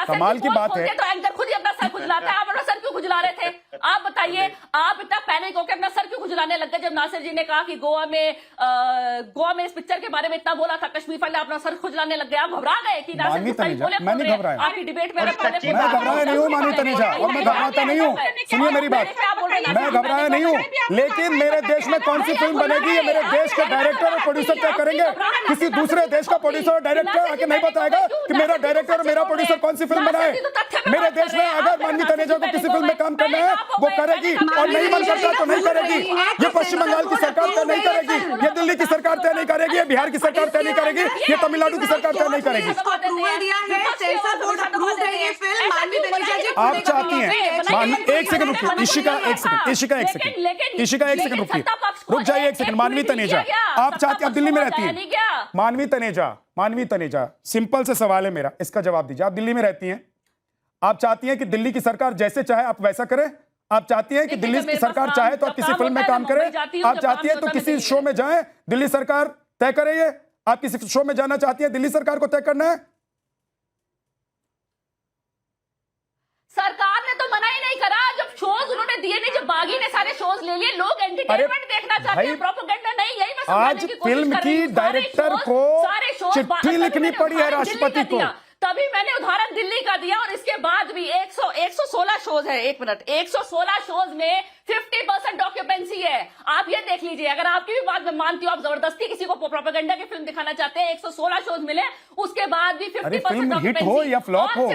कमाल की बात है, तो एंकर खुद ही अपना सर खुजलाता है। आप अपना सर क्यों खुजला रहे थे? आप बताइए, आप इतना पैनिक होकर अपना सर क्यों खुजलाने लग गए जब नासिर जी ने कहा कि गोवा में इस पिक्चर के बारे में इतना बोला था, कश्मीर फाइल, अपना सर खुजलाने लग गए, आप घबरा गए कि नासिर जी सही बोले? मैं नहीं घबराया, आपकी डिबेट में मैं घबराया नहीं हूँ मानवी तनेजा, और मैं घबराता नहीं हूँ। सुनिए मेरी बात, मैं घबराया नहीं हूँ, लेकिन मेरे देश में कौन सी फिल्म बनेगी ये मेरे देश के डायरेक्टर और प्रोड्यूसर तय करेंगे। किसी दूसरे देश का प्रोड्यूसर और डायरेक्टर आके नहीं बताएगा कि मेरा डायरेक्टर और मेरा प्रोड्यूसर कौन सी फिल्म बनाए। मेरे देश में अगर मानवी तनेजा को किसी फिल्म में काम करना है वो करेगी, और नहीं मन करता तो नहीं करेगी। ये पश्चिम बंगाल की सरकार तय नहीं करेगी, ये दिल्ली की सरकार तय नहीं करेगी, ये बिहार की सरकार तय नहीं करेगी, ये तमिलनाडु की सरकार तय नहीं करेगी। आप चाहती हैं, एक सेकंड रुकिए, इशिका एक सेकंड रुकिए, रुक जाइए एक सेकंड। मानवी तनेजा, आप चाहती, आप दिल्ली में रहती हैं, मानवी तनेजा, सिंपल से सवाल है मेरा, इसका जवाब दीजिए। आप दिल्ली में रहती हैं, आप चाहती हैं कि दिल्ली की सरकार जैसे चाहे आप वैसा करें? आप चाहती हैं कि दिल्ली की सरकार चाहे तो आप किसी फिल्म में काम करें? आप चाहती हैं तो किसी शो में जाएं, दिल्ली सरकार तय करे? ये आप किसी शो में जाना चाहती हैं, दिल्ली सरकार को तय करना है? सरकार ने तो मना ही नहीं करा, जब शोज उन्होंने दिए नहीं, जब बागी ने सारे शोज ले लिए, लोग एंटरटेनमेंट देखना चाहते हैं, प्रोपेगेंडा नहीं। यही मैं आज फिल्म की डायरेक्टर को चिट्ठी लिखनी पड़ी है राष्ट्रपति को, तभी मैंने उदाहरण दिल्ली का दिया। और इसके बाद भी 116 शोज है, 1 मिनट, 116 शोज में 50% ऑक्यूपेंसी है। आप ये देख लीजिए, अगर आपकी भी बात मैं मानती हूँ, आप जबरदस्ती किसी को प्रोपेगेंडा की फिल्म दिखाना चाहते हैं, 116 शोज मिले, उसके बाद भी 50% हिट हो या फ्लॉप हो,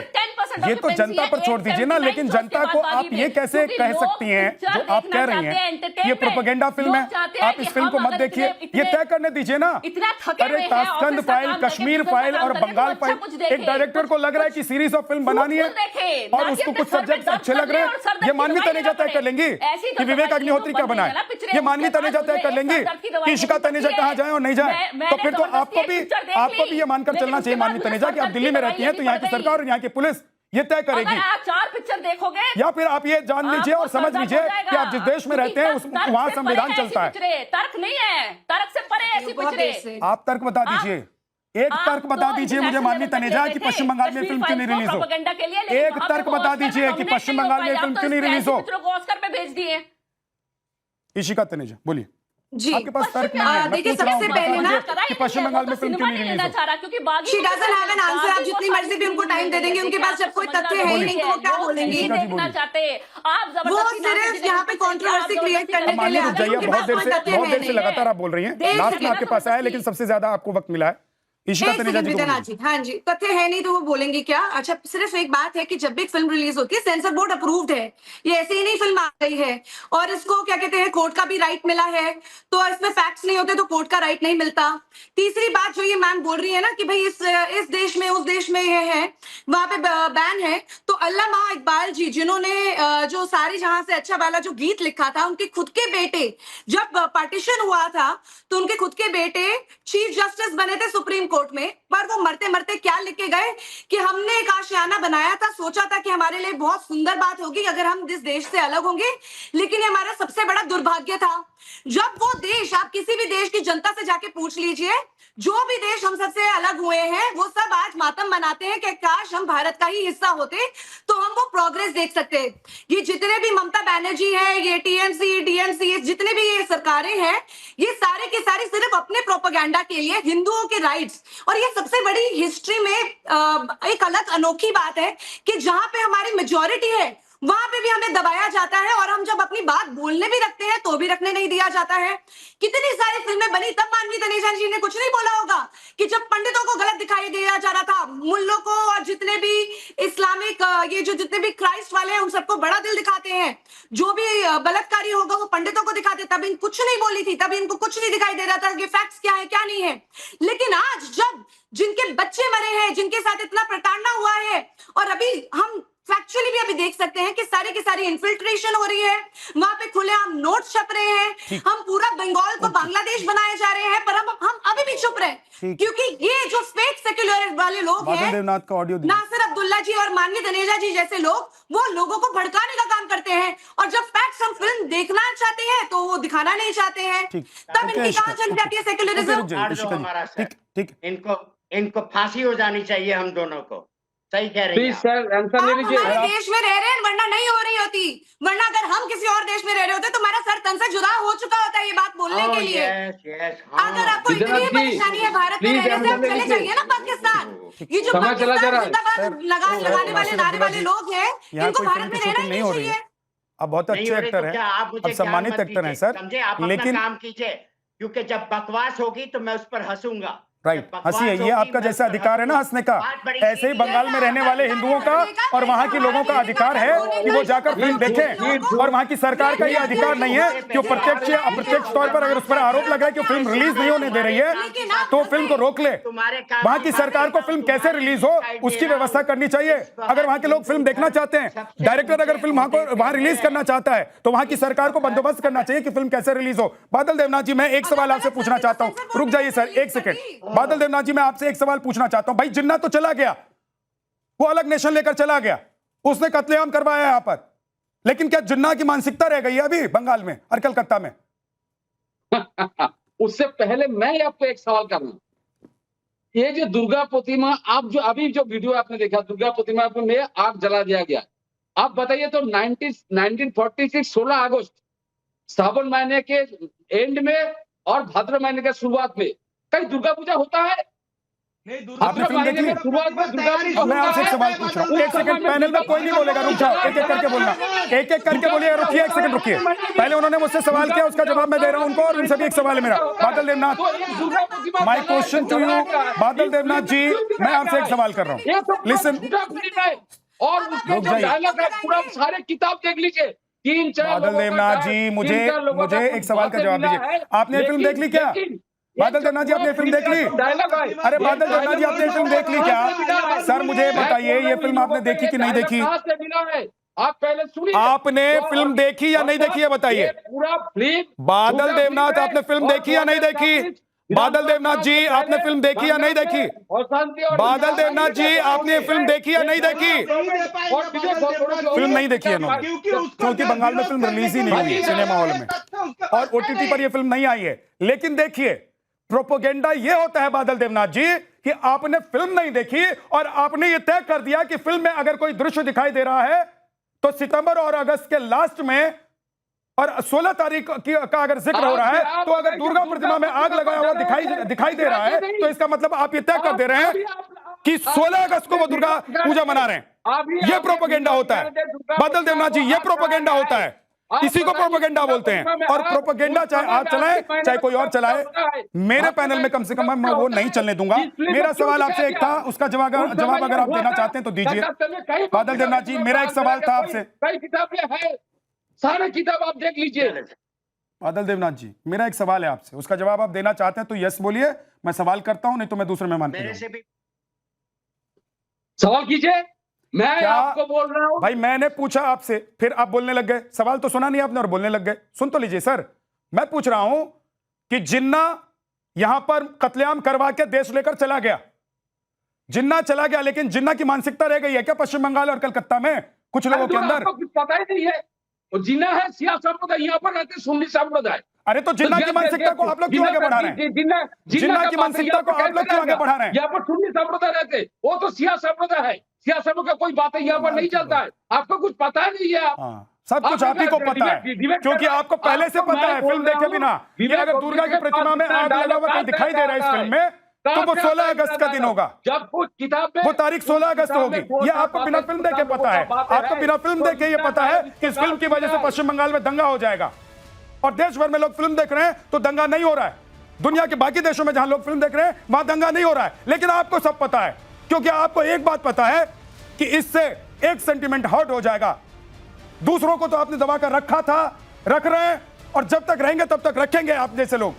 ये तो जनता पर छोड़ दीजिए ना। लेकिन जनता को आप ये कैसे कह सकती हैं, जो आप कह रही हैं ये प्रोपेगेंडा फिल्म है, आप इस फिल्म को मत देखिए, ये तय करने दीजिए ना। अरे ताशकंद फाइल, कश्मीर फाइल और बंगाल फाइल, एक डायरेक्टर को लग रहा है कि सीरीज ऑफ फिल्म बनानी है और उसको कुछ सब्जेक्ट अच्छे लग रहे हैं, ये मानवी तनेजा तय कर लेंगी कि विवेक अग्निहोत्री क्या बनाए, ये मानवी तनेजा तय कर लेंगी कि इशिका तनेजा कहाँ जाए और नहीं जाए। तो फिर तो आपको भी ये मानकर चलना चाहिए मानवी तनेजा कि आप दिल्ली में रहती हैं तो यहाँ की सरकार और यहाँ की पुलिस ये तय करेगी। अगर आप 4 पिक्चर देखोगे या फिर आप ये जान लीजिए और समझ लीजिए कि आप जिस देश में रहते हैं वहां संविधान चलता है। तर्क नहीं है, तर्क से परे ऐसी पिक्चरें। आप तर्क बता दीजिए, एक तर्क बता दीजिए मुझे माननीय तनेजा कि पश्चिम बंगाल में फिल्म क्यों नहीं रिलीज हो। एक तर्क बता दीजिए कि पश्चिम बंगाल में फिल्म क्यों नहीं रिलीज हो। ऑस्कर पे भेज दिए। इशिका तनेजा बोलिए जी, आपके पास तर्क नहीं है। देखिए सबसे पहले ना कि पश्चिम बंगाल में फिल्म क्यों नहीं रिलीज हो। She doesn't have an answer। आप जितनी मर्जी भी उनको टाइम दे देंगे, उनके पास जब कोई तथ्य है ही नहीं तो वो क्या बोलेंगी। देखना चाहते आप वो सिर्फ यहाँ पे कंट्रोवर्सी क्रिएट करने के लिए आते हैं, उनके पास कोई तथ्य है बहुत देर से नहीं। लगातार आप बोल रही हैं। लास्ट में आपके पास आया लेकिन सबसे ज्यादा आपको वक्त मिला है। इशिका तनेजा जी को बोलिए। हाँ जी, तथ्य है नहीं तो वो बोलेंगे क्या। अच्छा, सिर्फ एक बात है कि जब भी फिल्म रिलीज होती है सेंसर बोर्ड अप्रूव्ड है, ये ऐसे ही नहीं फिल्म आ गई है और इसको क्या कहते हैं कोर्ट का भी राइट मिला है, तो इसमें फैक्ट्स नहीं होते तो कोर्ट का राइट नहीं मिलता। तीसरी बात जो ये मैम बोल रही है ना कि भाई इस देश में उस देश में ये है वहां पे बैन है, तो अल्लामा इकबाल जी जिन्होंने जो सारी जहां से अच्छा वाला जो गीत लिखा था, उनके खुद के बेटे जब पार्टीशन हुआ था तो उनके खुद के बेटे चीफ जस्टिस बने थे सुप्रीम कोर्ट में, पर वो मरते मरते क्या लिख के गए कि हमने एक आशियाना बनाया था, सोचा था कि हमारे लिए बहुत सुंदर बात होगी अगर हम इस देश से अलग होंगे, लेकिन ये हमारा सबसे बड़ा दुर्भाग्य था। जब वो देश, आप किसी भी देश की जनता से जाके पूछ लीजिए, जो भी देश हम सबसे अलग हुए हैं वो सब आज मातम मनाते हैं कि काश हम भारत का ही हिस्सा होते तो हम वो प्रोग्रेस देख सकते। ये जितने भी ममता बनर्जी है, ये टीएमसी डीएमसी, जितने भी ये सरकारें हैं, ये सारे के सारे सिर्फ अपने प्रोपेगेंडा के लिए हिंदुओं के राइट्स, और ये सबसे बड़ी हिस्ट्री में एक अलग अनोखी बात है कि जहां पे हमारी मेजॉरिटी है वहां पे भी हमें दबाया जाता है, और हम जब अपनी बात बोलने भी रखते हैं तो भी रखने नहीं दिया जाता है। कितनी सारी फिल्में बनी, तब माननीय तनेजा जी ने कुछ नहीं बोला होगा कि जब पंडितों को गलत दिखाई दिया जा रहा था, मुल्लों को और जितने भी इस्लामिक ये जो जितने भी क्राइस्ट वाले हैं उन सबको बड़ा दिल दिखाते हैं, जो भी बलात्कारी होगा वो पंडितों को दिखाते, तब इन कुछ नहीं बोली थी, तब इनको कुछ नहीं दिखाई दे रहा था कि फैक्ट्स क्या है क्या नहीं है। लेकिन आज जब जिनके बच्चे मरे हैं, जिनके साथ इतना प्रताड़ना हुआ है, और अभी हम फैक्चुअली भी अभी देख सकते हैं कि सारी की सारी इन्फिल्ट्रेशन हो रही है, वहां पे खुलेआम नोट छप रहे हैं, हम पूरा बंगाल को बांग्लादेश बनाए जा रहे हैं, पर हम अभी भी चुप रहे क्योंकि ये जो फेक सेक्युलर वाले लोग हैं, देवनाथ का ऑडियो नासिर अब्दुल्ला जी और माननीय तनेजा जी जैसे लोग, वो लोगों को भड़काने का काम करते हैं, और जब फैक्ट्स हम फिल्म देखना चाहते हैं तो वो दिखाना नहीं चाहते हैं, तब इनकी कहां चल जाती है सेक्युलरिज्म। इनको फांसी हो जानी चाहिए हम दोनों को। सही कह रही प्लीज सर आंसर ले लीजिए। हमारे देश में रह रहे हैं वरना नहीं हो रही होती, वरना अगर हम किसी और देश में रह रहे होते तो हमारा सर तन से जुदा हो चुका होता है ये बात बोलने के लिए। अगर आपको इतनी परेशानी है भारत में रहने से, आप चले जाइए ना पाकिस्तान। ये जो पाकिस्तान जिंदाबाद लगाने वाले नारे वाले लोग हैं, इनको भारत में रहना ही नहीं चाहिए। आप बहुत अच्छे एक्टर हैं, आप सम्मानित एक्टर हैं सर, लेकिन काम कीजिए क्योंकि जब बकवास होगी तो मैं उस पर हंसूंगा। राइट, हंसी है, ये आपका जैसा अधिकार है ना हंसने का, ऐसे ही बंगाल में रहने वाले हिंदुओं का और वहां के लोगों का अधिकार है कि वो जाकर फिल्म देखें, और वहां की सरकार का ये अधिकार नहीं है कि प्रत्यक्ष या अप्रत्यक्ष तौर पर अगर उस पर आरोप लगा कि फिल्म रिलीज नहीं होने दे रही है तो फिल्म को रोक ले। वहां की सरकार को फिल्म कैसे रिलीज हो उसकी व्यवस्था करनी चाहिए। अगर वहां के लोग फिल्म देखना चाहते हैं, डायरेक्टर अगर फिल्म वहां रिलीज करना चाहता है तो वहां की सरकार को बंदोबस्त करना चाहिए कि फिल्म कैसे रिलीज हो। बादल देवनाथ जी, मैं एक सवाल आपसे पूछना चाहता हूं, रुक जाइए सर एक सेकेंड। बादल देवनाथ जी, मैं आपसे एक सवाल पूछना चाहता हूं। भाई जिन्ना तो चला गया, वो अलग नेशन लेकर चला गया, उसने कत्लेआम करवाया यहां पर, लेकिन क्या जिन्ना की मानसिकता रह गई है अभी बंगाल में और कलकत्ता में? उससे पहले मैं आपको एक सवाल करना, ये जो दुर्गा प्रतिमा, आप जो अभी जो वीडियो आपने देखा दुर्गा प्रतिमा में आग जला दिया गया, आप बताइए तो 1946 16 अगस्त श्रावण महीने के एंड में और भाद्र महीने के शुरुआत में कहीं दुर्गा पूजा होता है? आपने फिल्म देखी? मैं आपसे एक सवाल पूछ रहा हूँ, एक सेकंड, पैनल में कोई नहीं बोलेगा, रुक जाओ, एक एक करके बोलना, एक एक करके बोलिए, रुकिए एक सेकंड रुकिए। पहले उन्होंने मुझसे सवाल किया, उसका जवाब मैं दे रहा हूं उनको, और उनसे भी एक सवाल है मेरा। Badal Devnath, my question to you, Badal Devnath जी, मैं आपसे एक सवाल कर रहा हूँ, लिसन। और उसके जो डायलॉग है पूरा सारे किताब देख लीजिए, 3-4 बादल देवनाथ जी, मुझे एक सवाल का जवाब दीजिए, आपने फिल्म देख ली क्या? बादल देवनाथ जी, आपने फिल्म देख ली? अरे बादल देवनाथ जी, आपने फिल्म देख ली क्या? सर मुझे बताइए, ये फिल्म आपने देखी कि नहीं देखी? आप पहले सुनिए, आपने फिल्म देखी या नहीं देखी है बताइए? पूरा फिल्म, बादल देवनाथ, आपने फिल्म देखी या नहीं देखी? बादल देवनाथ जी, आपने फिल्म देखी या नहीं देखी? और शांति और बादल देवनाथ जी, आपने ये फिल्म देखी या नहीं देखी? फिल्म नहीं देखी है इन्होंने, क्योंकि बंगाल में फिल्म रिलीज ही नहीं हुई सिनेमा हॉल में और ओटीटी पर ये फिल्म नहीं आई है। लेकिन देखिए, प्रोपोगेंडा ये होता है बादल देवनाथ जी कि आपने फिल्म नहीं देखी और आपने ये तय कर दिया कि फिल्म में अगर कोई दृश्य दिखाई दे रहा है तो सितंबर और अगस्त के लास्ट में और 16 तारीख का अगर जिक्र हो रहा है तो अगर दुर्गा प्रतिमा में आग लगाया हुआ दिखाई दे रहा है तो इसका मतलब आप ये तय कर दे रहे हैं कि 16 अगस्त को वो दुर्गा पूजा मना रहे हैं। ये प्रोपेगेंडा होता है बादल देवनाथ जी, ये प्रोपेगेंडा होता है, इसी को प्रोपेगेंडा बोलते हैं। और प्रोपेगेंडा चाहे आप चलाएं चाहे कोई और चलाए, मेरे पैनल में कम से कम मैं वो नहीं चलने दूंगा। मेरा सवाल आपसे एक था, उसका जवाब अगर आप देना चाहते हैं तो दीजिए। बादल देवनाथ जी, मेरा एक सवाल था आपसे। कई किताबें हैं, सारे किताब आप देख लीजिए। बादल देवनाथ जी, मेरा एक सवाल है आपसे, उसका जवाब आप देना चाहते हैं तो यस बोलिए, मैं सवाल करता हूं, नहीं तो मैं दूसरे मेहमान पे जाऊंगा। सवाल कीजिए, मैं आपको बोल रहा हूं। भाई मैंने पूछा आपसे, फिर आप बोलने लग गए, सवाल तो सुना नहीं आपने और बोलने लग गए। सुन तो लीजिए सर, मैं पूछ रहा हूं कि जिन्ना यहां पर कत्लेआम करवा के देश लेकर चला गया, जिन्ना चला गया, लेकिन जिन्ना की मानसिकता रह गई है क्या पश्चिम बंगाल और कलकत्ता में कुछ लोगों के अंदर? कुछ पता ही नहीं है। और जिन्ना है सिया संप्रदाय, यहाँ पर रहते सुन्नी संप्रदाय। अरे तो जिन्ना की मानसिकता को आप लोग क्यों आगे बढ़ा रहे हैं? जिन्ना की मानसिकता को आप लोग क्यों आगे बढ़ा रहे हैं? यहाँ पर सुन्नी संप्रदाय रहते, वो तो सिया संप्रदाय है। सिया संप्रदाय का कोई बात यहाँ पर नहीं चलता है। आपको कुछ पता नहीं है। सब कुछ आप ही को पता है, क्योंकि आपको पहले से पता है फिल्म देखे बिना कि अगर दुर्गा की प्रतिमा में आग लगा हुआ कोई दिखाई दे रहा है इस फिल्म में तो वो 16 अगस्त का दिन होगा। जब कुछ किताब में वो तारीख 16 अगस्त होगी। ये आपको बिना फिल्म देखे पता है, आपको बिना फिल्म देखे ये पता है कि इस फिल्म की वजह से पश्चिम बंगाल में दंगा हो जाएगा और देश भर में लोग फिल्म देख रहे हैं तो दंगा नहीं हो रहा है। दुनिया के बाकी देशों में जहां लोग फिल्म देख रहे हैं वहां दंगा नहीं हो रहा है, लेकिन आपको सब पता है, क्योंकि आपको एक बात पता है कि इससे एक सेंटिमेंट हर्ट हो जाएगा। दूसरों को तो आपने दबा कर रखा था, रख रहे हैं और जब तक रहेंगे तब तक रखेंगे आप जैसे लोग।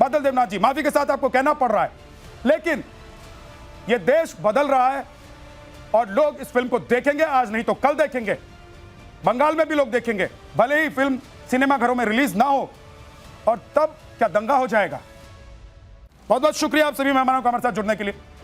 बादल देवनाथ जी, माफी के साथ आपको कहना पड़ रहा है, लेकिन यह देश बदल रहा है और लोग इस फिल्म को देखेंगे, आज नहीं तो कल देखेंगे। बंगाल में भी लोग देखेंगे, भले ही फिल्म सिनेमा घरों में रिलीज ना हो, और तब क्या दंगा हो जाएगा। बहुत बहुत शुक्रिया आप सभी मेहमानों का हमारे साथ जुड़ने के लिए।